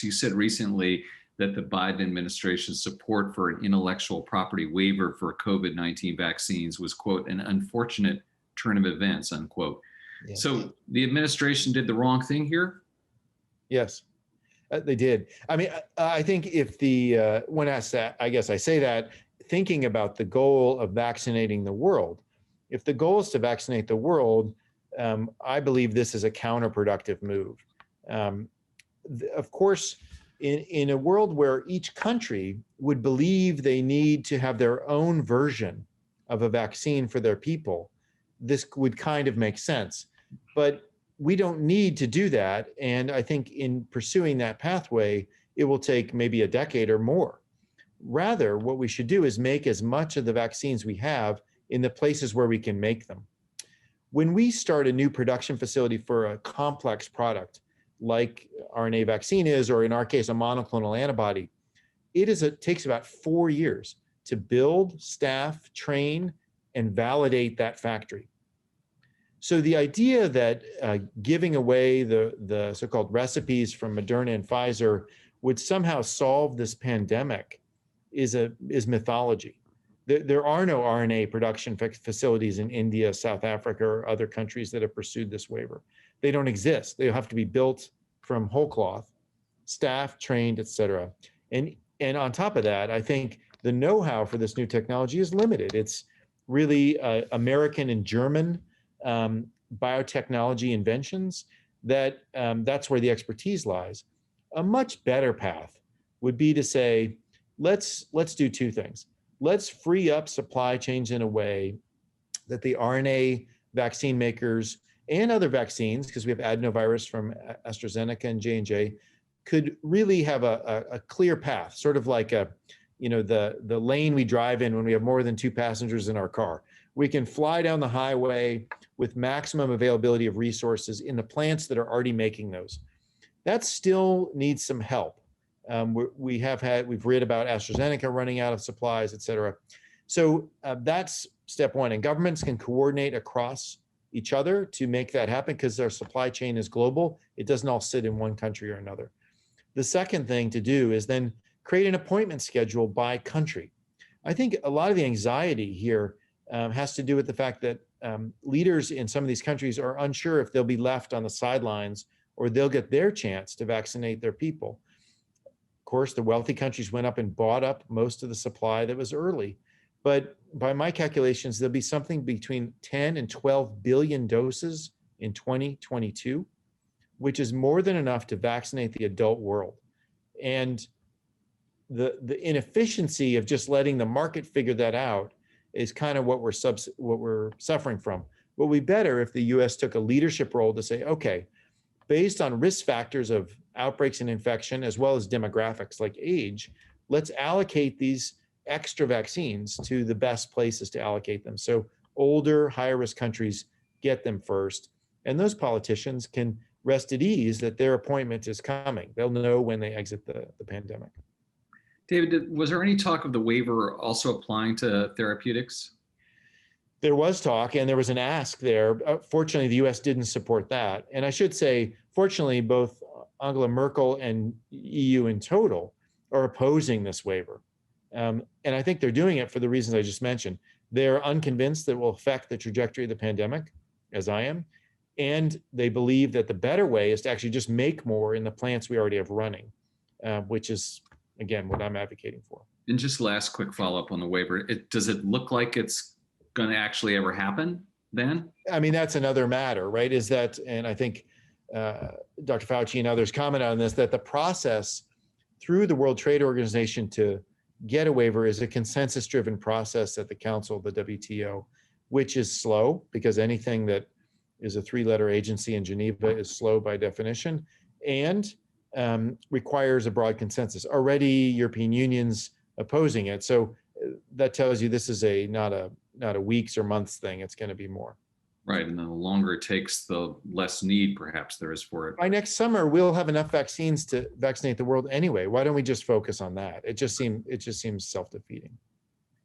You said recently that the Biden administration's support for an intellectual property waiver for COVID-19 vaccines was, quote, an unfortunate turn of events, unquote. Yes. So the administration did the wrong thing here? Yes, they did. I mean, I think if when asked that, I guess I say that thinking about the goal of vaccinating the world. If the goal is to vaccinate the world, I believe this is a counterproductive move. Of course, in a world where each country would believe they need to have their own version of a vaccine for their people, this would kind of make sense. But we don't need to do that. And I think in pursuing that pathway, it will take maybe a decade or more. Rather, what we should do is make as much of the vaccines we have in the places where we can make them. When we start a new production facility for a complex product, like RNA vaccine is, or in our case, a monoclonal antibody, it takes about 4 years to build, staff, train, and validate that factory. So the idea that giving away the so-called recipes from Moderna and Pfizer would somehow solve this pandemic is mythology. There are no RNA production facilities in India, South Africa, or other countries that have pursued this waiver. They don't exist. They have to be built from whole cloth, staffed, trained, et cetera. And on top of that, I think the know-how for this new technology is limited. It's really American and German biotechnology inventions that's where the expertise lies. A much better path would be to say, let's do two things. Let's free up supply chains in a way that the RNA vaccine makers and other vaccines, because we have adenovirus from AstraZeneca and J&J, could really have a clear path, sort of like the lane we drive in when we have more than 2 passengers in our car. We can fly down the highway with maximum availability of resources in the plants that are already making those. That still needs some help. We've read about AstraZeneca running out of supplies, et cetera. So that's step one. And governments can coordinate across each other to make that happen because their supply chain is global. It doesn't all sit in one country or another. The second thing to do is then create an appointment schedule by country. I think a lot of the anxiety here has to do with the fact that leaders in some of these countries are unsure if they'll be left on the sidelines or they'll get their chance to vaccinate their people. Of course, the wealthy countries went up and bought up most of the supply that was early. But by my calculations, there'll be something between 10 and 12 billion doses in 2022, which is more than enough to vaccinate the adult world. And the inefficiency of just letting the market figure that out is kind of what we're suffering from. What would be better if the US took a leadership role to say, okay, based on risk factors of outbreaks and infection, as well as demographics like age, let's allocate these extra vaccines to the best places to allocate them. So older, higher risk countries get them first. And those politicians can rest at ease that their appointment is coming. They'll know when they exit the pandemic. David, was there any talk of the waiver also applying to therapeutics? There was talk and there was an ask there. Fortunately, the US didn't support that. And I should say, fortunately, both Angela Merkel and EU in total are opposing this waiver. And I think they're doing it for the reasons I just mentioned. They're unconvinced that it will affect the trajectory of the pandemic, as I am. And they believe that the better way is to actually just make more in the plants we already have running, which is, again, what I'm advocating for. And just last quick follow-up on the waiver. Does it look like it's going to actually ever happen then? I mean, that's another matter, right? Is that, and I think Dr. Fauci and others commented on this, that the process through the World Trade Organization to get a waiver is a consensus-driven process at the Council of the WTO, which is slow because anything that is a 3-letter agency in Geneva is slow by definition, and requires a broad consensus. Already, European Union's opposing it, so that tells you this is not a weeks or months thing. It's going to be more. Right, and then the longer it takes, the less need perhaps there is for it. By next summer, we'll have enough vaccines to vaccinate the world anyway. Why don't we just focus on that? It just seems self-defeating.